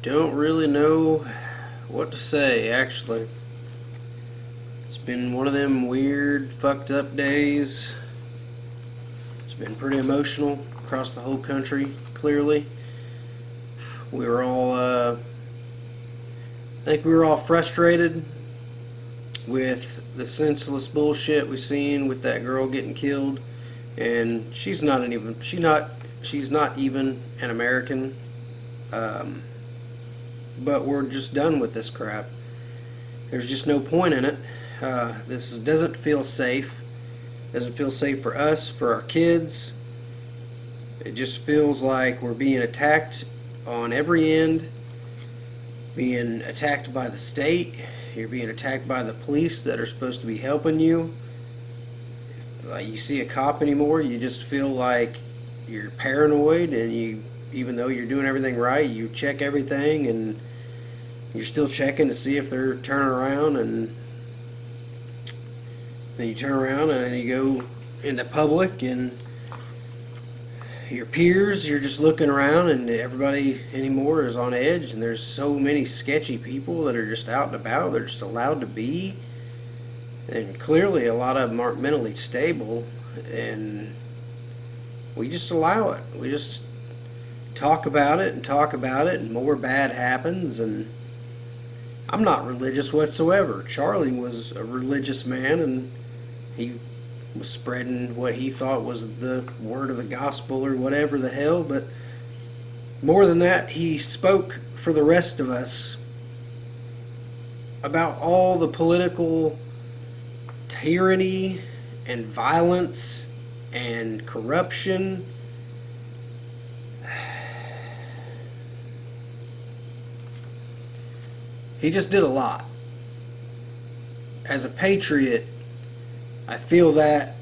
don't really know what to say, actually. It's been one of them weird, fucked up days. It's been pretty emotional across the whole country, clearly. We were all, I think we were all frustrated with the senseless bullshit we seen with that girl getting killed. And she's not even an American. But we're just done with this crap. There's just no point in it. Doesn't feel safe. Doesn't feel safe for us, for our kids. It just feels like we're being attacked on every end. Being attacked by the state. You're being attacked by the police that are supposed to be helping you. If you see a cop anymore, you just feel like you're paranoid, and even though you're doing everything right, you check everything, and you're still checking to see if they're turning around, and then you turn around and you go into public, and your peers, you're just looking around, and everybody anymore is on edge, and there's so many sketchy people that are just out and about. They're just allowed to be, and clearly a lot of them aren't mentally stable, and we just allow it. We just talk about it, and more bad happens. And I'm not religious whatsoever. Charlie was a religious man, and he was spreading what he thought was the word of the gospel or whatever the hell. But more than that, he spoke for the rest of us about all the political tyranny and violence and corruption. He just did a lot. As a patriot, I feel that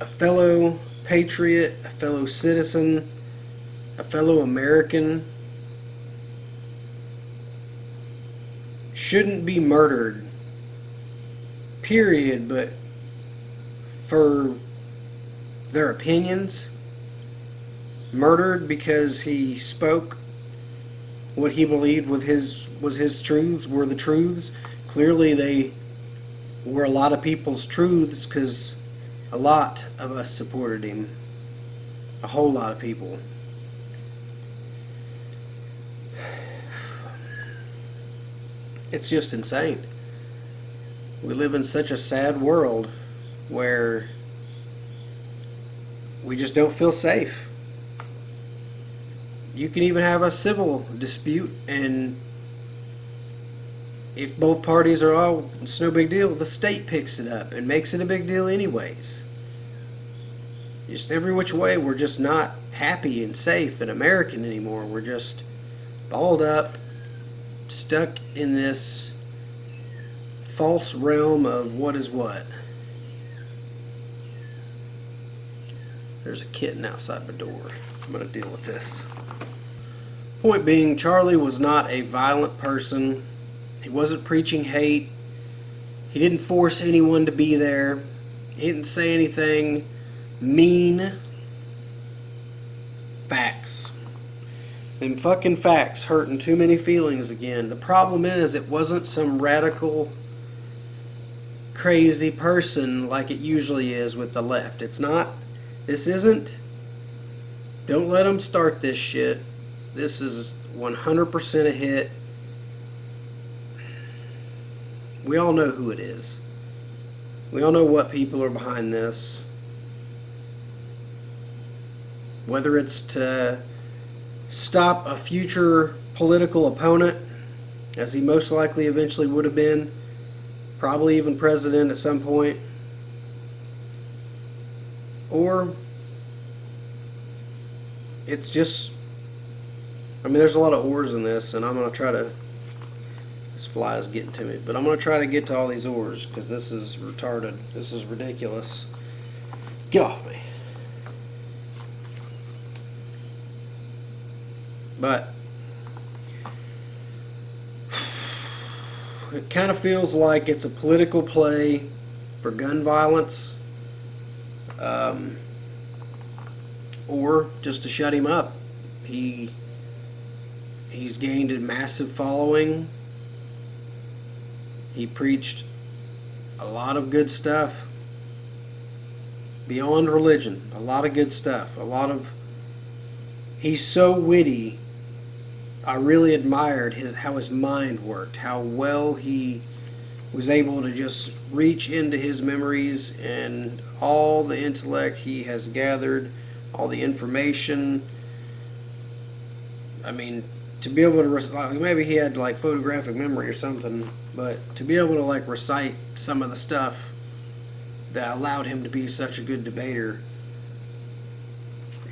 a fellow patriot, a fellow citizen, a fellow American shouldn't be murdered, period, but for their opinions. Murdered because he spoke what he believed was his truths, were the truths. Clearly they were a lot of people's truths, because a lot of us supported him. A whole lot of people. It's just insane. We live in such a sad world where we just don't feel safe. You can even have a civil dispute, and if both parties are, oh, it's no big deal, the state picks it up and makes it a big deal anyways. Just every which way, we're just not happy and safe and American anymore. We're just balled up, stuck in this false realm of what is what. There's a kitten outside the door. I'm going to deal with this. Point being, Charlie was not a violent person. He wasn't preaching hate. He didn't force anyone to be there. He didn't say anything mean. Facts. Them fucking facts hurting too many feelings again. The problem is, it wasn't some radical, crazy person like it usually is with the left. It's not. This isn't. Don't let them start this shit. This is 100% a hit. We all know who it is. We all know what people are behind this. Whether it's to stop a future political opponent, as he most likely eventually would have been, probably even president at some point, or it's just, I mean, there's a lot of ors in this, and I'm going to try to, this fly is getting to me, but I'm going to try to get to all these ors, because this is retarded. This is ridiculous. Get off me. But it kind of feels like it's a political play for gun violence, or just to shut him up. He He's gained a massive following. He preached a lot of good stuff beyond religion. A lot of good stuff. He's so witty. I really admired how his mind worked, how well he was able to just reach into his memories and all the intellect he has gathered, all the information. I mean, to be able to, maybe he had like photographic memory or something, but to be able to like recite some of the stuff that allowed him to be such a good debater,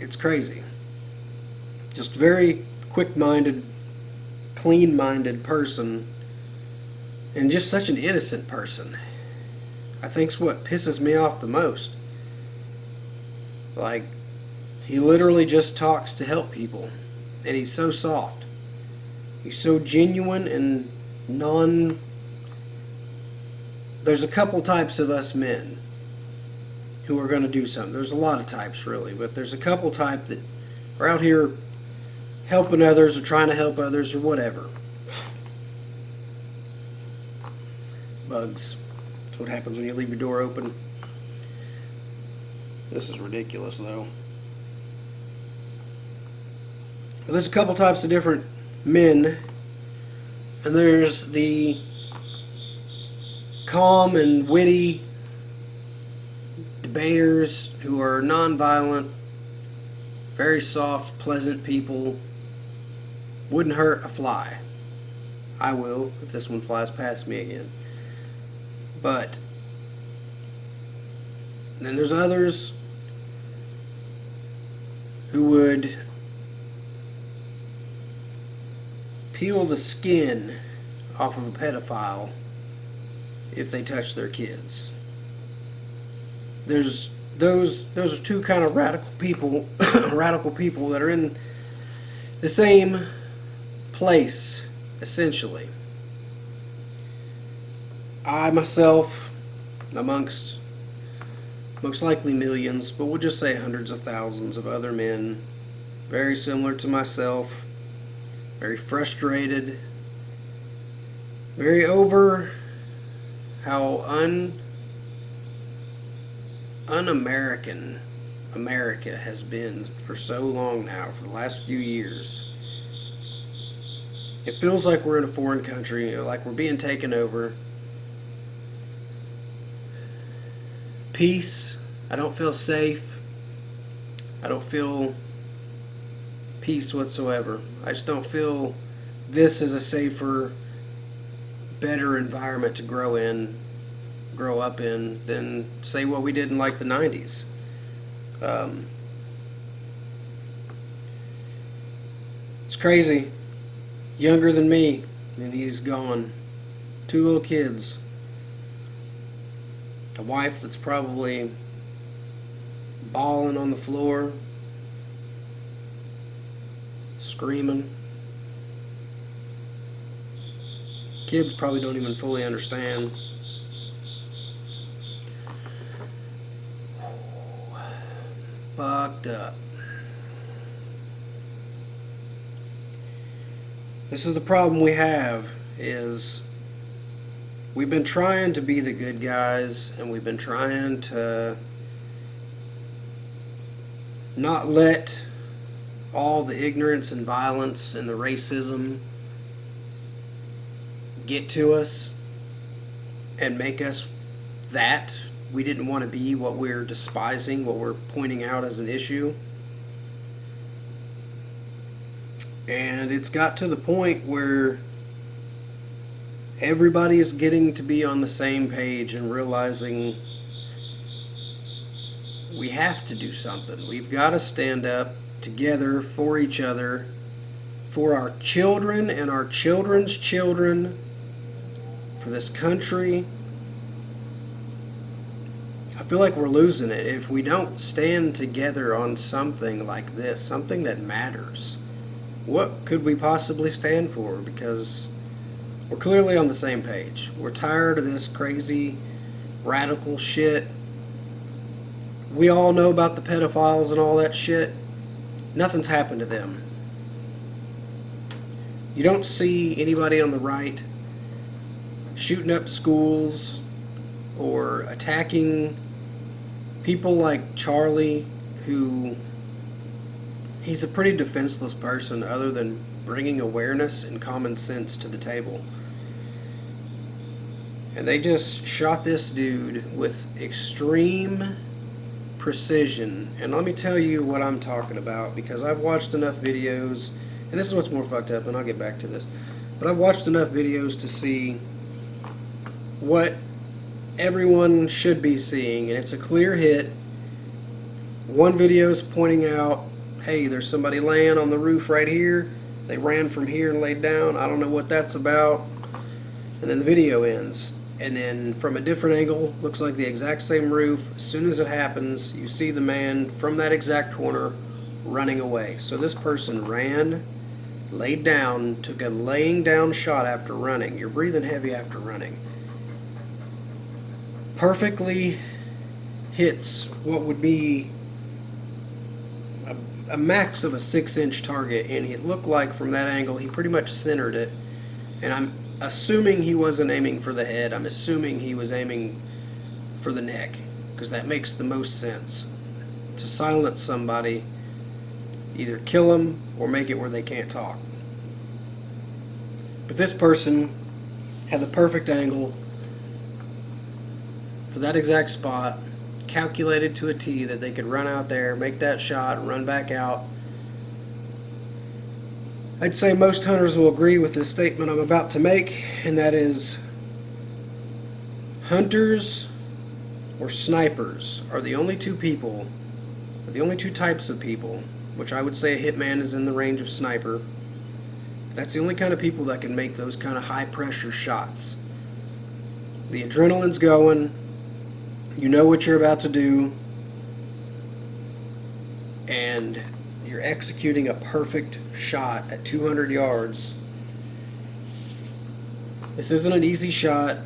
it's crazy. Just very quick-minded, clean-minded person, and just such an innocent person. I think's what pisses me off the most. Like, he literally just talks to help people, and he's so soft. He's so genuine and There's a couple types of us men who are going to do something. There's a lot of types, really, but there's a couple types that are out here helping others or trying to help others or whatever. Bugs. That's what happens when you leave your door open. This is ridiculous, though. But there's a couple types of different men, and there's the calm and witty debaters who are nonviolent, very soft, pleasant people. Wouldn't hurt a fly. I will if this one flies past me again. But then there's others who would peel the skin off of a pedophile if they touch their kids. Those are two kind of radical people that are in the same place, essentially. I myself, amongst most likely millions, but we'll just say hundreds of thousands of other men, very similar to myself, very frustrated, very over how un-American America has been for so long now, for the last few years. It feels like we're in a foreign country, like we're being taken over. Peace. I don't feel safe. I don't feel peace whatsoever. I just don't feel this is a safer, better environment to grow up in than, say, what we did in like the 90s. It's crazy. Younger than me, and he's gone. 2 little kids. A wife that's probably bawling on the floor, screaming. Kids probably don't even fully understand. Fucked up. This is the problem we have, is we've been trying to be the good guys, and we've been trying to not let all the ignorance and violence and the racism get to us and make us that. We didn't want to be what we're despising, what we're pointing out as an issue. And it's got to the point where everybody is getting to be on the same page and realizing we have to do something. We've got to stand up together for each other, for our children and our children's children, for this country. I feel like we're losing it if we don't stand together on something like this, something that matters. What could we possibly stand for? Because we're clearly on the same page. We're tired of this crazy, radical shit. We all know about the pedophiles and all that shit. Nothing's happened to them. You don't see anybody on the right shooting up schools or attacking people like Charlie, who he's a pretty defenseless person other than bringing awareness and common sense to the table. And they just shot this dude with extreme precision. And let me tell you what I'm talking about, because I've watched enough videos, and this is what's more fucked up, and I'll get back to this, but I've watched enough videos to see what everyone should be seeing, and it's a clear hit. One video is pointing out, hey, there's somebody laying on the roof right here. They ran from here and laid down. I don't know what that's about. And then the video ends. And then from a different angle, looks like the exact same roof. As soon as it happens, you see the man from that exact corner running away. So this person ran, laid down, took a laying down shot after running. You're breathing heavy after running. Perfectly hits what would be a max of a 6-inch target, and it looked like from that angle he pretty much centered it. And I'm assuming he wasn't aiming for the head. I'm assuming he was aiming for the neck, because that makes the most sense. To silence somebody, either kill them or make it where they can't talk. But this person had the perfect angle for that exact spot, calculated to a T that they could run out there, make that shot, run back out. I'd say most hunters will agree with this statement I'm about to make, and that is, hunters or snipers are the only two types of people, which I would say a hitman is in the range of sniper. That's the only kind of people that can make those kind of high pressure shots. The adrenaline's going, you know what you're about to do, and you're executing a perfect shot at 200 yards. This isn't an easy shot.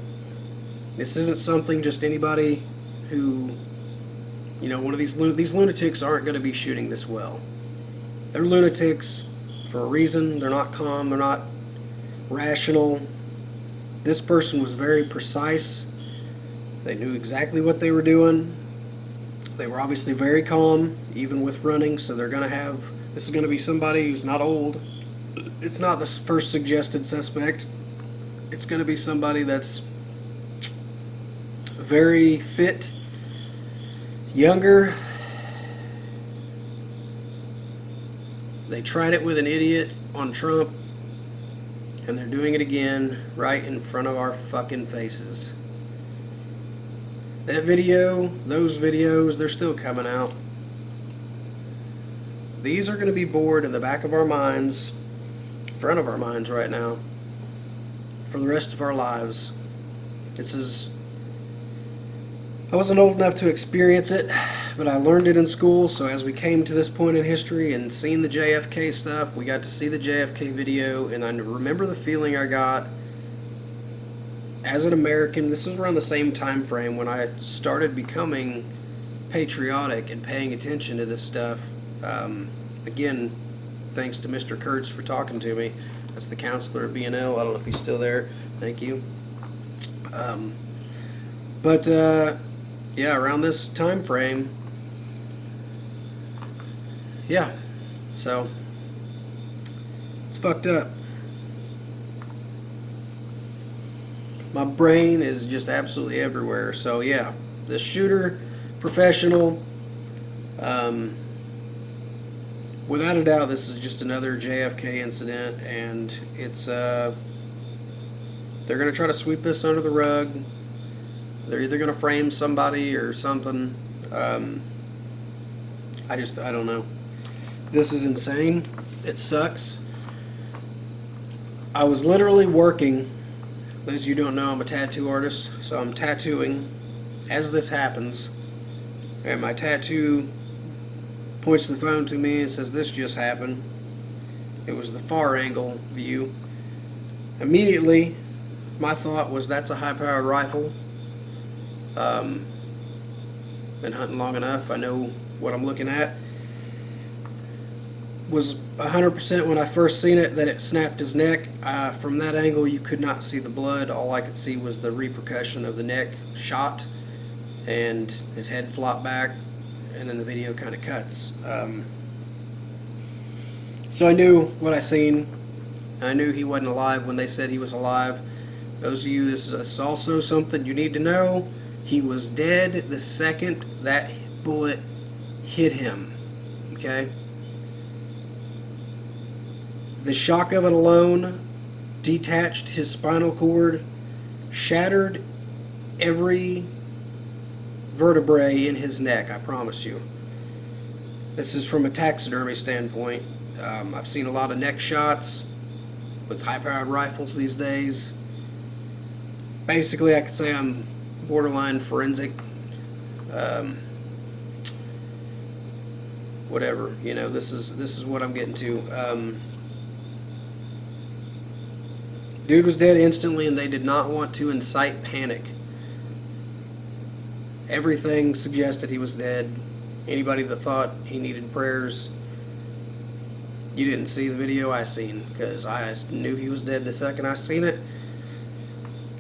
This isn't something just anybody who, one of these lunatics aren't going to be shooting this well. They're lunatics for a reason. They're not calm. They're not rational. This person was very precise. They knew exactly what they were doing. They were obviously very calm, even with running, so this is going to be somebody who's not old. It's not the first suggested suspect. It's going to be somebody that's very fit, younger. They tried it with an idiot on Trump, and they're doing it again right in front of our fucking faces. That video, those videos, they're still coming out. These are going to be bored in the back of our minds, front of our minds right now, for the rest of our lives. I wasn't old enough to experience it, but I learned it in school, so as we came to this point in history and seen the JFK stuff, we got to see the JFK video, and I remember the feeling I got as an American. This is around the same time frame when I started becoming patriotic and paying attention to this stuff. Again, thanks to Mr. Kurtz for talking to me. That's the counselor at BNL. I don't know if he's still there. Thank you. Yeah, around this time frame, yeah, so it's fucked up. My brain is just absolutely everywhere. So yeah, the shooter, professional, without a doubt, this is just another JFK incident, and it's they're gonna try to sweep this under the rug. They're either gonna frame somebody or something. I don't know. This is insane. It sucks. I was literally working. Those of you who don't know, I'm a tattoo artist, so I'm tattooing as this happens, and my tattoo points the phone to me and says, "This just happened." It was the far angle view. Immediately, my thought was, that's a high-powered rifle. Been hunting long enough, I know what I'm looking at. was 100% when I first seen it that it snapped his neck. From that angle, you could not see the blood. All I could see was the repercussion of the neck shot, and his head flopped back, and then the video kind of cuts. So I knew what I seen. I knew he wasn't alive when they said he was alive. Those of you, this is also something you need to know. He was dead the second that bullet hit him. Okay? The shock of it alone detached his spinal cord, shattered every vertebrae in his neck, I promise you. This is from a taxidermy standpoint. I've seen a lot of neck shots with high-powered rifles these days. Basically, I could say I'm borderline forensic. Whatever, you know, this is what I'm getting to. Dude was dead instantly, and they did not want to incite panic. Everything suggested he was dead. Anybody that thought he needed prayers, you didn't see the video I seen, because I knew he was dead the second I seen it.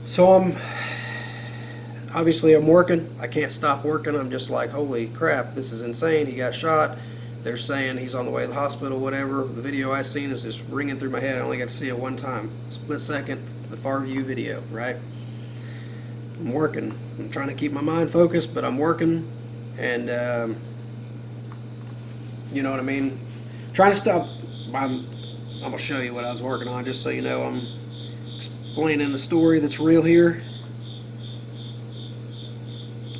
So I'm working. I can't stop working. I'm just like, holy crap, this is insane. He got shot. They're saying he's on the way to the hospital, whatever. The video I seen is just ringing through my head. I only got to see it one time. Split second, the far view video, right? I'm working. I'm trying to keep my mind focused, but I'm working. And, you know what I mean? Trying to stop. I'm going to show you what I was working on, just so you know. I'm explaining a story that's real here.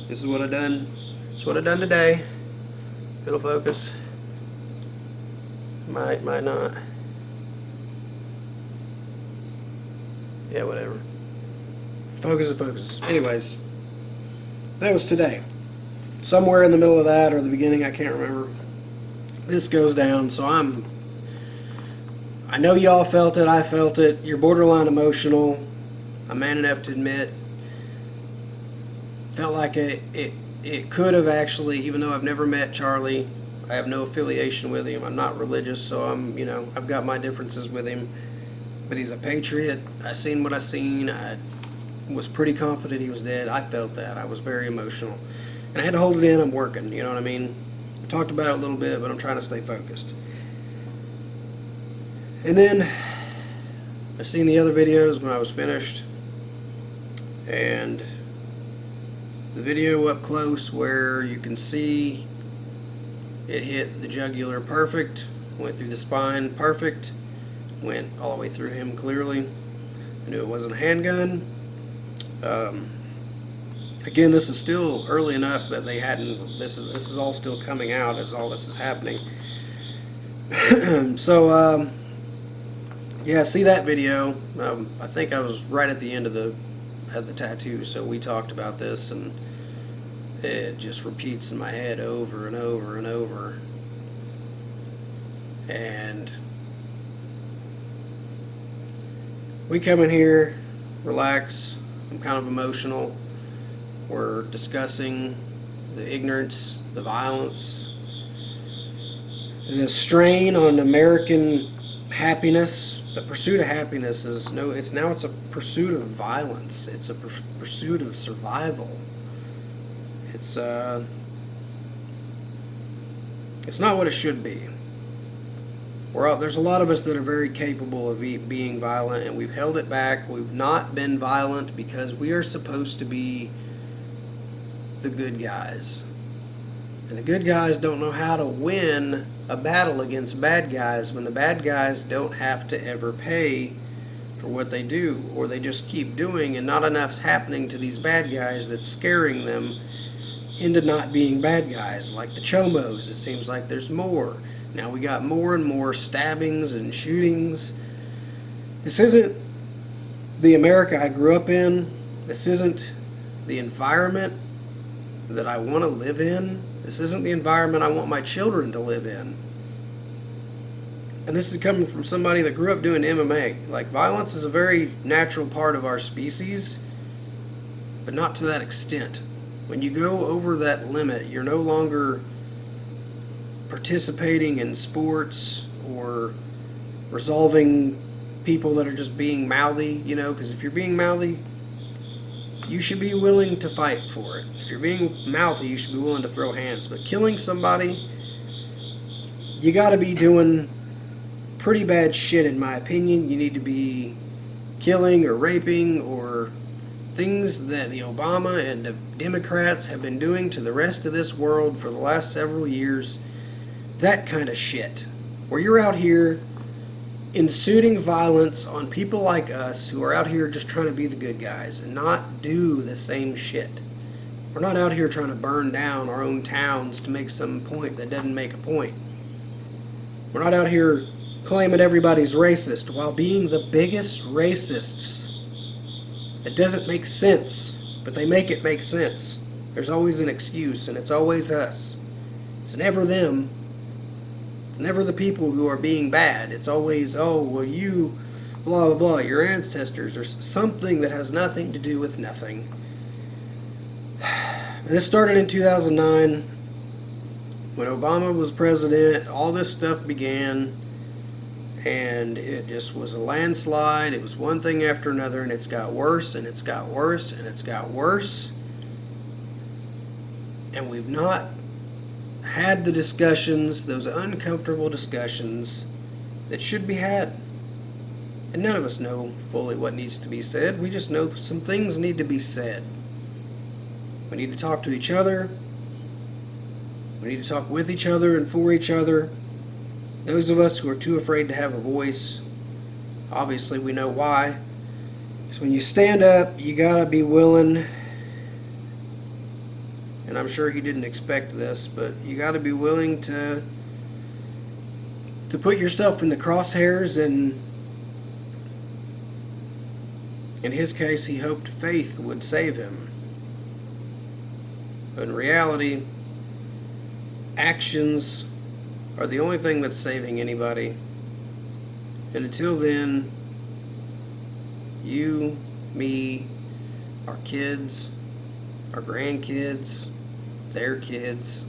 This is what I done. This is what I done today. It'll focus. Might not. Yeah, whatever. Focus, it focuses. Anyways, that was today. Somewhere in the middle of that or the beginning, I can't remember. This goes down, so I know y'all felt it, I felt it. You're borderline emotional. I'm man enough to admit. Felt like it could have actually, even though I've never met Charlie, I have no affiliation with him. I'm not religious, so I've got my differences with him. But he's a patriot. I seen what I seen. I was pretty confident he was dead. I felt that. I was very emotional. And I had to hold it in. I'm working, you know what I mean? I talked about it a little bit, but I'm trying to stay focused. And then I seen the other videos when I was finished. And the video up close where you can see it hit the jugular perfect, went through the spine perfect, went all the way through him clearly. I knew it wasn't a handgun. Again, this is still early enough that they hadn't, this is all still coming out as all this is happening. So, yeah, see that video. I think I was right at the end of the tattoo, so we talked about this, and it just repeats in my head over and over and over. And we come in here, relax. I'm kind of emotional. We're discussing the ignorance, the violence, the strain on American happiness. The pursuit of happiness is it's a pursuit of violence. It's a pursuit of survival. It's not what it should be. There's a lot of us that are very capable of being violent, and we've held it back. We've not been violent because we are supposed to be the good guys. And the good guys don't know how to win a battle against bad guys when the bad guys don't have to ever pay for what they do, or they just keep doing and not enough's happening to these bad guys that's scaring them into not being bad guys. Like the Chomos, it seems like there's more. Now we got more and more stabbings and shootings. This isn't the America I grew up in. This isn't the environment that I want to live in. This isn't the environment I want my children to live in. And this is coming from somebody that grew up doing MMA. Like, violence is a very natural part of our species, but not to that extent. When you go over that limit, you're no longer participating in sports or resolving people that are just being mouthy, you know, because if you're being mouthy, you should be willing to fight for it. If you're being mouthy, you should be willing to throw hands. But killing somebody, you got to be doing pretty bad shit, in my opinion. You need to be killing or raping or things that the Obama and the Democrats have been doing to the rest of this world for the last several years. That kind of shit. Where you're out here inciting violence on people like us who are out here just trying to be the good guys and not do the same shit. We're not out here trying to burn down our own towns to make some point that doesn't make a point. We're not out here claiming everybody's racist while being the biggest racists. It doesn't make sense, but they make it make sense. There's always an excuse, and it's always us. It's never them. It's never the people who are being bad. It's always, oh, well, you, blah, blah, blah, your ancestors, or something that has nothing to do with nothing. This started in 2009. When Obama was president, all this stuff began, and it just was a landslide. It was one thing after another, and it's got worse, and it's got worse, and it's got worse. And we've not had the discussions, those uncomfortable discussions that should be had. And none of us know fully what needs to be said. We just know some things need to be said. We need to talk to each other. We need to talk with each other and for each other. Those of us who are too afraid to have a voice, obviously we know why. Because when you stand up, you gotta be willing, and I'm sure he didn't expect this, but you gotta be willing to put yourself in the crosshairs, and in his case, he hoped faith would save him. But in reality, actions are the only thing that's saving anybody. And until then, you, me, our kids, our grandkids, their kids,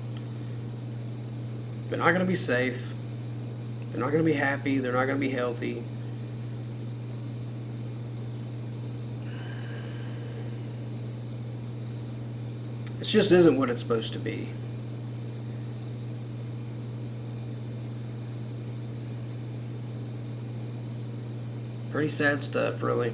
they're not going to be safe. They're not going to be happy. They're not going to be healthy. It just isn't what it's supposed to be. Pretty sad stuff, really.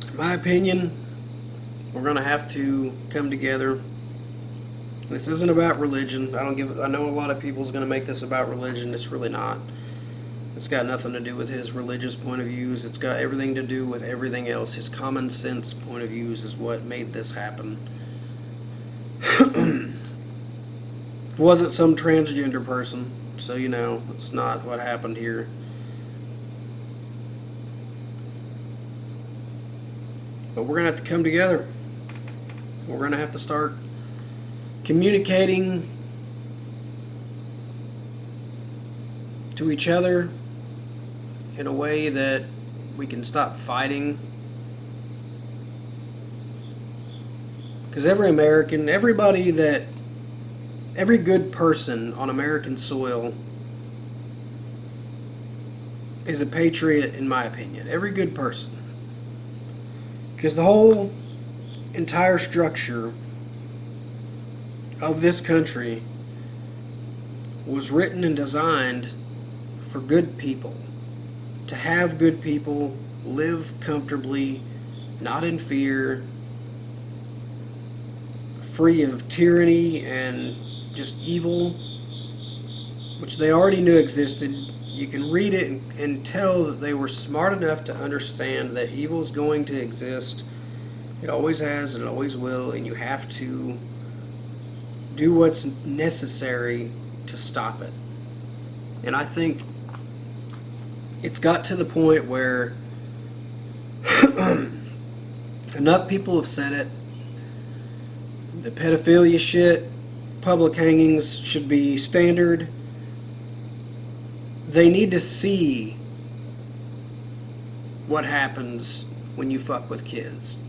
In my opinion, we're going to have to come together. This isn't about religion. I know a lot of people's going to make this about religion. It's really not. It's got nothing to do with his religious point of views. It's got everything to do with everything else. His common sense point of views is what made this happen. Wasn't some transgender person, so you know, it's not what happened here. But we're going to have to come together. We're going to have to start communicating to each other in a way that we can stop fighting. Because every American, every good person on American soil is a patriot, in my opinion. Every good person. Because the whole entire structure of this country was written and designed for good people. To have good people live comfortably, not in fear, free of tyranny and just evil, which they already knew existed. You can read it and tell that they were smart enough to understand that evil is going to exist. It always has and it always will, and you have to do what's necessary to stop it. And I think it's got to the point where enough people have said it. The pedophilia shit public hangings should be standard. They need to see what happens when you fuck with kids.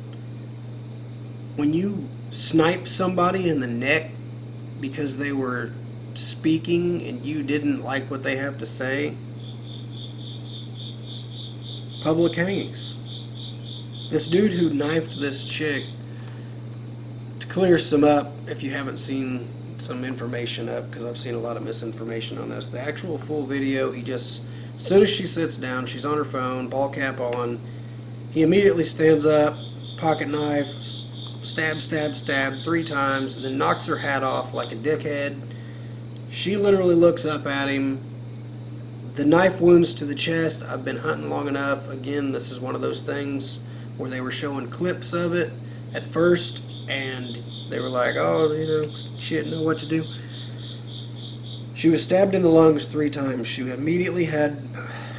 When you snipe somebody in the neck because they were speaking and you didn't like what they have to say, public hangings. This dude who knifed this chick, to clear some up, if you haven't seen some information up, because I've seen a lot of misinformation on this, the actual full video, he just, as soon as she sits down, she's on her phone, ball cap on, he immediately stands up, pocket knife, stab, stab, stab 3 times, and then knocks her hat off like a dickhead. She literally looks up at him. The knife wounds to the chest, I've been hunting long enough. Again, this is one of those things where they were showing clips of it at first, and they were like, oh, you know, she didn't know what to do. She was stabbed in the lungs 3 times. She immediately had,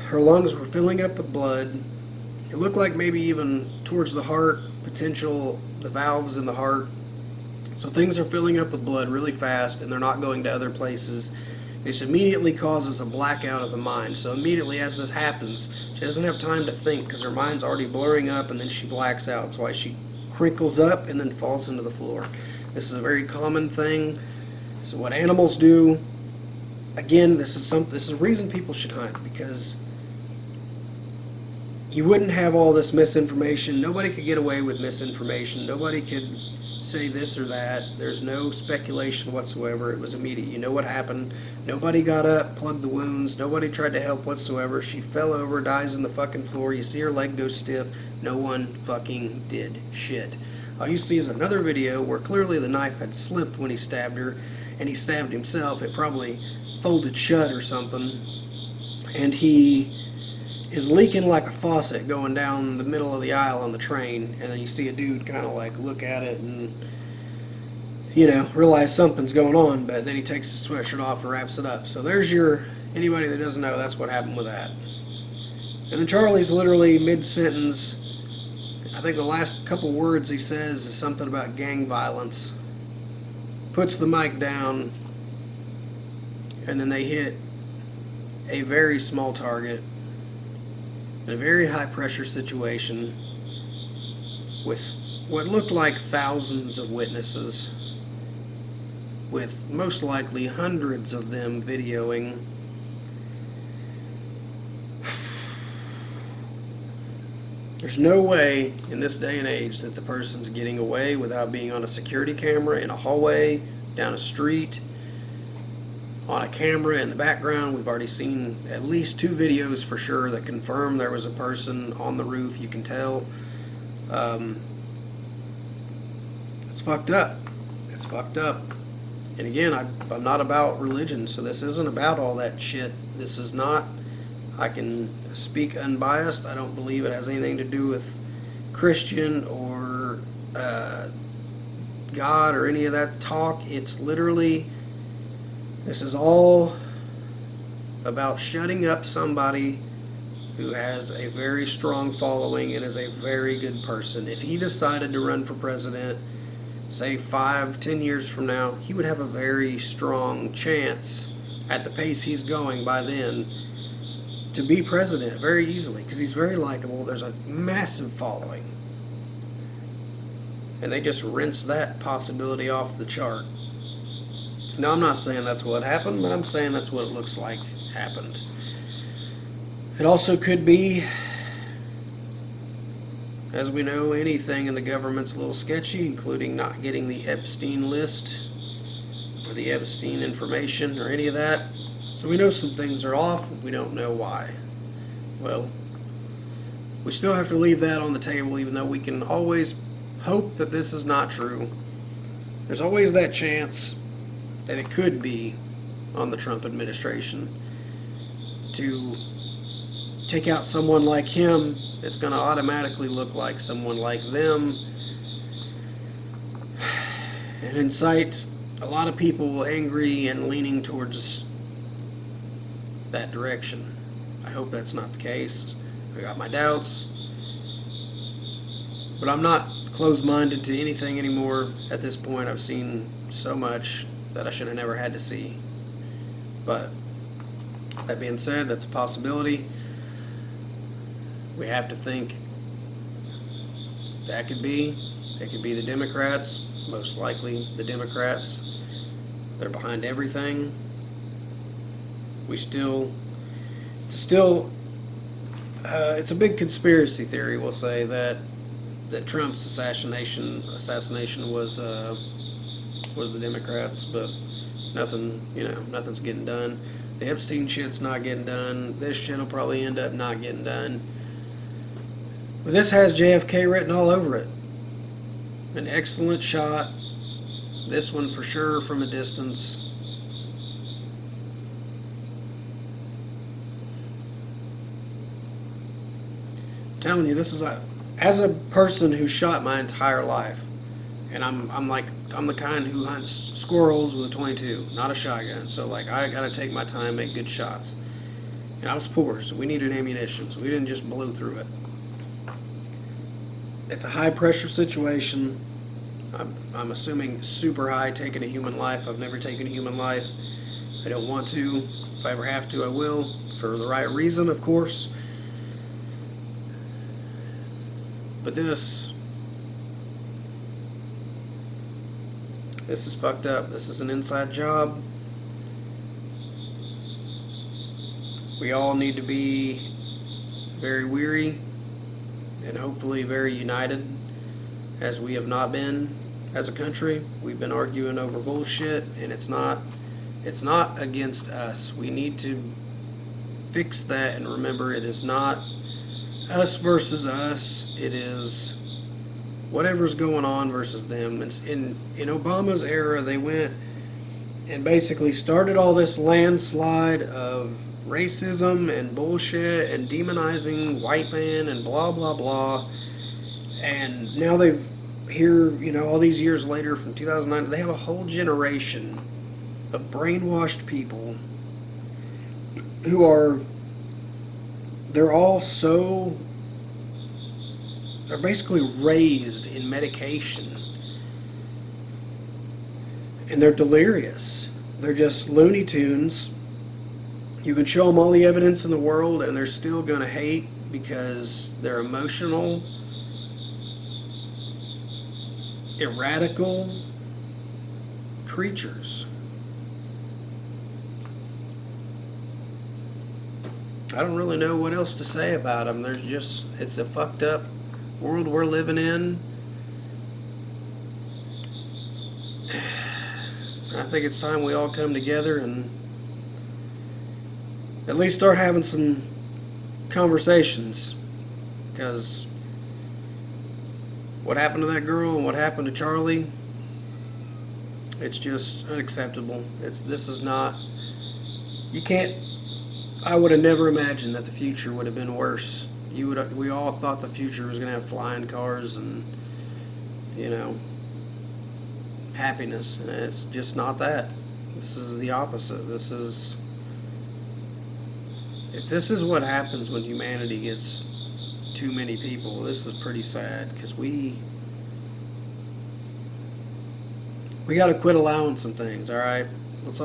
her lungs were filling up with blood. It looked like maybe even towards the heart, potential, the valves in the heart. So things are filling up with blood really fast, and they're not going to other places. This immediately causes a blackout of the mind. So immediately as this happens, she doesn't have time to think because her mind's already blurring up, and then she blacks out. That's why she crinkles up and then falls into the floor. This is a very common thing. This is what animals do. Again, this is a reason people should hunt, because you wouldn't have all this misinformation. Nobody could get away with misinformation. Nobody could say this or that. There's no speculation whatsoever. It was immediate. You know what happened. Nobody got up, plugged the wounds. Nobody tried to help whatsoever. She fell over, dies in the fucking floor. You see her leg go stiff. No one fucking did shit. All you see is another video where clearly the knife had slipped when he stabbed her, and he stabbed himself. It probably folded shut or something, and he is leaking like a faucet going down the middle of the aisle on the train, and then you see a dude kind of like look at it and, you know, realize something's going on, but then he takes his sweatshirt off and wraps it up. So there's your, anybody that doesn't know, that's what happened with that. And then Charlie's literally mid-sentence, I think the last couple words he says is something about gang violence, puts the mic down, and then they hit a very small target in a very high pressure situation with what looked like thousands of witnesses, with most likely hundreds of them videoing. There's no way in this day and age that the person's getting away without being on a security camera in a hallway, down a street, on a camera in the background. We've already seen at least 2 videos for sure that confirm there was a person on the roof. You can tell. It's fucked up. It's fucked up. And again, I'm not about religion, so this isn't about all that shit. This is not, I can speak unbiased. I don't believe it has anything to do with Christian or God or any of that talk. It's literally, this is all about shutting up somebody who has a very strong following and is a very good person. If he decided to run for president, say 5-10 years from now, he would have a very strong chance at the pace he's going by then to be president very easily, because he's very likable. There's a massive following, and they just rinse that possibility off the chart. Now, I'm not saying that's what happened, but I'm saying that's what it looks like happened. It also could be, as we know, anything in the government's a little sketchy, including not getting the Epstein list or the Epstein information or any of that. So we know some things are off, we don't know why. Well, we still have to leave that on the table, even though we can always hope that this is not true. There's always that chance that it could be on the Trump administration to take out someone like him. It's going to automatically look like someone like them and incite a lot of people angry and leaning towards that direction. I hope that's not the case. I got my doubts, but I'm not closed-minded to anything anymore at this point. I've seen so much that I should have never had to see. But that being said, that's a possibility. We have to think that could be. It could be the Democrats. Most likely the Democrats. They're behind everything. It's a big conspiracy theory. We'll say that Trump's assassination was the Democrats, but nothing's getting done. The Epstein shit's not getting done. This shit will probably end up not getting done. But this has JFK written all over it. An excellent shot. This one for sure from a distance. I'm telling you, this is as a person who shot my entire life, and I'm the kind who hunts squirrels with a .22, not a shotgun. So like I gotta take my time, make good shots. And I was poor, so we needed ammunition, so we didn't just blow through it. It's a high pressure situation. I'm assuming super high, taking a human life. I've never taken a human life. I don't want to. If I ever have to, I will, for the right reason, of course. But this is fucked up. This is an inside job. We all need to be very weary and hopefully very united, as we have not been as a country. We've been arguing over bullshit, and it's not against us. We need to fix that and remember it is not us versus us. It is whatever's going on versus them. It's in Obama's era, they went and basically started all this landslide of racism and bullshit and demonizing white man and blah blah blah. And now they've all these years later from 2009, they have a whole generation of brainwashed people who they're basically raised in medication, and they're delirious. They're just Looney Tunes. You can show them all the evidence in the world and they're still going to hate because they're emotional, irradical creatures. I don't really know what else to say about them. It's a fucked up world we're living in. I think it's time we all come together and at least start having some conversations, because what happened to that girl and what happened to Charlie, it's just unacceptable. I would have never imagined that the future would have been worse. We all thought the future was going to have flying cars and, happiness, and it's just not that. This is the opposite. If this is what happens when humanity gets too many people, this is pretty sad, because we got to quit allowing some things. All right, let's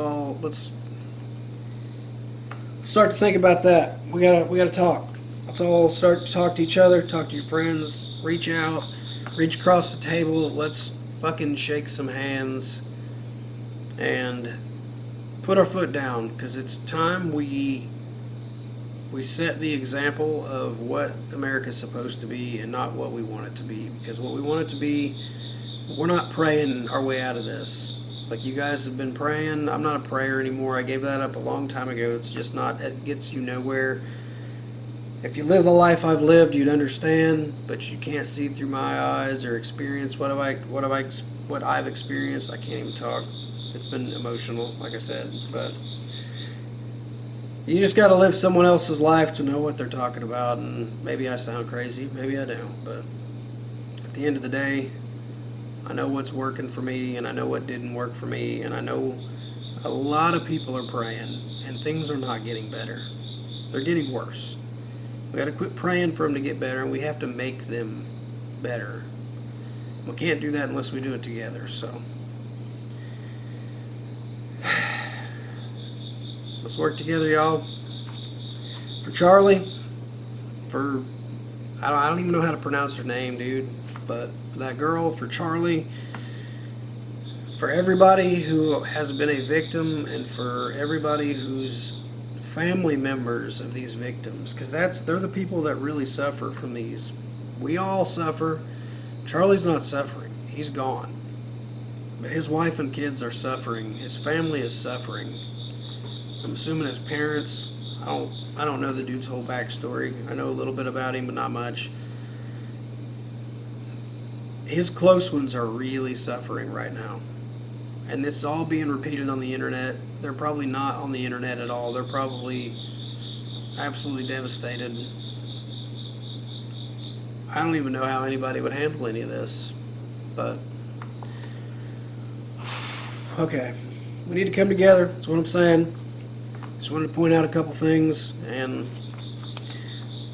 start to think about that. We gotta talk. Let's all start to talk to each other, talk to your friends, reach across the table. Let's fucking shake some hands and put our foot down, because it's time we set the example of what America's supposed to be and not what we want it to be. Because what we want it to be, we're not praying our way out of this. Like you guys have been praying. I'm not a prayer anymore. I gave that up a long time ago. It's just not, it gets you nowhere. If you live the life I've lived, you'd understand, but you can't see through my eyes or experience what I've experienced. I can't even talk. It's been emotional, like I said, but you just got to live someone else's life to know what they're talking about. And maybe I sound crazy, maybe I don't, but at the end of the day, I know what's working for me, and I know what didn't work for me, and I know a lot of people are praying, and things are not getting better. They're getting worse. We got to quit praying for them to get better, and we have to make them better. We can't do that unless we do it together. So Let's work together, y'all. For Charlie, for I don't even know how to pronounce her name, dude. But for that girl, for Charlie, for everybody who has been a victim, and for everybody who's family members of these victims, because they're the people that really suffer from these. We all suffer. Charlie's not suffering. He's gone. But his wife and kids are suffering. His family is suffering. I'm assuming his parents. I don't know the dude's whole backstory. I know a little bit about him, but not much. His close ones are really suffering right now. And this is all being repeated on the internet. They're probably not on the internet at all. They're probably absolutely devastated. I don't even know how anybody would handle any of this. But, okay. We need to come together. That's what I'm saying. Just wanted to point out a couple things, and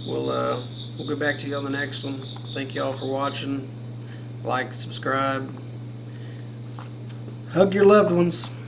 we'll get back to you on the next one. Thank y'all for watching. Like, subscribe. Hug your loved ones.